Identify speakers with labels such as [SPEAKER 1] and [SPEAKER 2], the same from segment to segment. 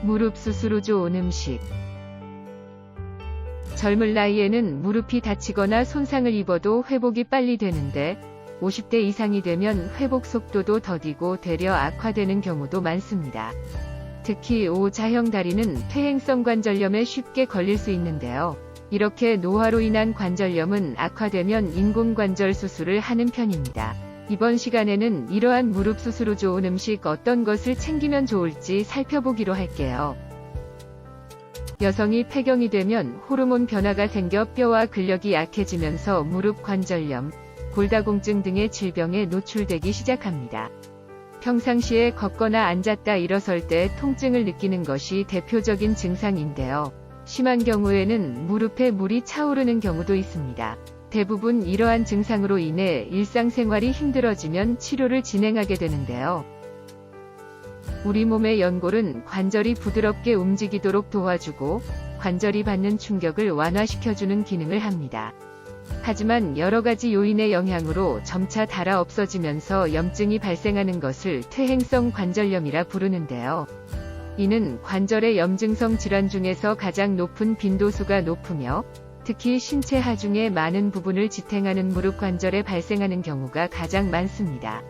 [SPEAKER 1] 무릎 수술 후 좋은 음식. 젊은 나이에는 무릎이 다치거나 손상을 입어도 회복이 빨리 되는데 50대 이상이 되면 회복 속도도 더디고 되려 악화되는 경우도 많습니다. 특히 O자형 다리는 퇴행성 관절염에 쉽게 걸릴 수 있는데요. 이렇게 노화로 인한 관절염은 악화되면 인공관절 수술을 하는 편입니다. 이번 시간에는 이러한 무릎 수술 후 좋은 음식 어떤 것을 챙기면 좋을지 살펴보기로 할게요. 여성이 폐경이 되면 호르몬 변화가 생겨 뼈와 근력이 약해지면서 무릎 관절염, 골다공증 등의 질병에 노출되기 시작합니다. 평상시에 걷거나 앉았다 일어설 때 통증을 느끼는 것이 대표적인 증상인데요. 심한 경우에는 무릎에 물이 차오르는 경우도 있습니다. 대부분 이러한 증상으로 인해 일상생활이 힘들어지면 치료를 진행하게 되는데요. 우리 몸의 연골은 관절이 부드럽게 움직이도록 도와주고 관절이 받는 충격을 완화시켜주는 기능을 합니다. 하지만 여러가지 요인의 영향으로 점차 닳아 없어지면서 염증이 발생하는 것을 퇴행성 관절염이라 부르는데요. 이는 관절의 염증성 질환 중에서 가장 높은 빈도수가 높으며 특히 신체 하중의 많은 부분을 지탱하는 무릎 관절에 발생하는 경우가 가장 많습니다.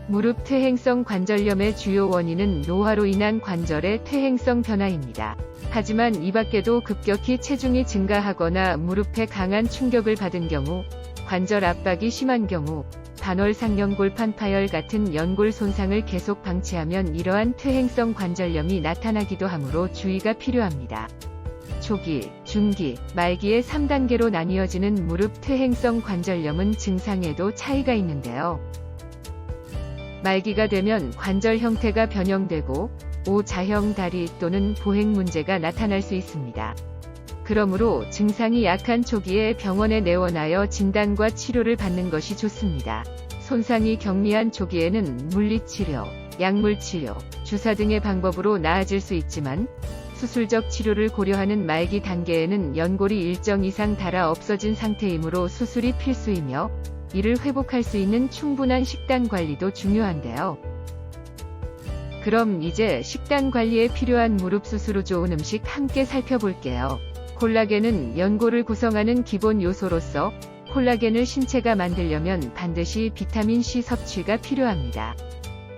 [SPEAKER 1] 무릎 퇴행성 관절염의 주요 원인은 노화로 인한 관절의 퇴행성 변화입니다. 하지만 이 밖에도 급격히 체중이 증가하거나 무릎에 강한 충격을 받은 경우, 관절 압박이 심한 경우, 반월상연골판 파열 같은 연골 손상을 계속 방치하면 이러한 퇴행성 관절염이 나타나기도 하므로 주의가 필요합니다. 초기, 중기, 말기의 3단계로 나뉘어지는 무릎 퇴행성 관절염은 증상에도 차이가 있는데요. 말기가 되면 관절 형태가 변형되고 O자형 다리 또는 보행 문제가 나타날 수 있습니다. 그러므로 증상이 약한 초기에 병원에 내원하여 진단과 치료를 받는 것이 좋습니다. 손상이 경미한 초기에는 물리치료, 약물치료, 주사 등의 방법으로 나아질 수 있지만 수술적 치료를 고려하는 말기 단계에는 연골이 일정 이상 닳아 없어진 상태이므로 수술이 필수이며 이를 회복할 수 있는 충분한 식단 관리도 중요한데요. 그럼 이제 식단 관리에 필요한 무릎 수술 후 좋은 음식 함께 살펴볼게요. 콜라겐은 연골을 구성하는 기본 요소로서 콜라겐을 신체가 만들려면 반드시 비타민C 섭취가 필요합니다.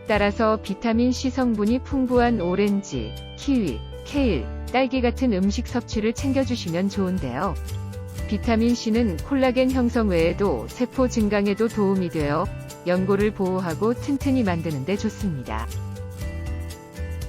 [SPEAKER 1] 따라서 비타민C 성분이 풍부한 오렌지, 키위, 케일, 딸기 같은 음식 섭취를 챙겨주시면 좋은데요. 비타민C는 콜라겐 형성 외에도 세포 증강에도 도움이 되어 연골을 보호하고 튼튼히 만드는 데 좋습니다.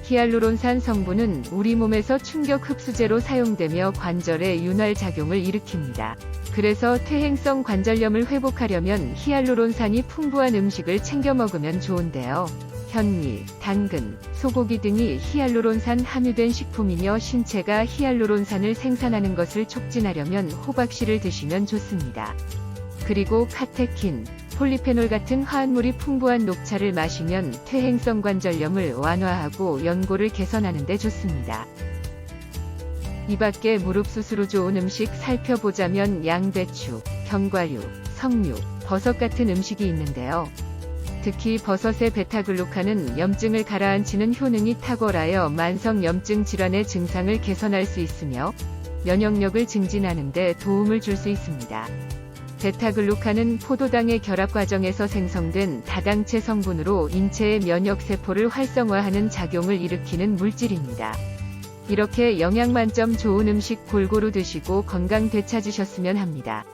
[SPEAKER 1] 히알루론산 성분은 우리 몸에서 충격 흡수제로 사용되며 관절에 윤활 작용을 일으킵니다. 그래서 퇴행성 관절염을 회복하려면 히알루론산이 풍부한 음식을 챙겨 먹으면 좋은데요. 현미, 당근, 소고기 등이 히알루론산 함유된 식품이며 신체가 히알루론산을 생산하는 것을 촉진하려면 호박씨를 드시면 좋습니다. 그리고 카테킨, 폴리페놀 같은 화합물이 풍부한 녹차를 마시면 퇴행성 관절염을 완화하고 연골을 개선하는 데 좋습니다. 이 밖에 무릎 수술 후 좋은 음식 살펴보자면 양배추, 견과류, 석류, 버섯 같은 음식이 있는데요. 특히 버섯의 베타글루칸은 염증을 가라앉히는 효능이 탁월하여 만성 염증 질환의 증상을 개선할 수 있으며 면역력을 증진하는 데 도움을 줄 수 있습니다. 베타글루칸은 포도당의 결합 과정에서 생성된 다당체 성분으로 인체의 면역세포를 활성화하는 작용을 일으키는 물질입니다. 이렇게 영양 만점 좋은 음식 골고루 드시고 건강 되찾으셨으면 합니다.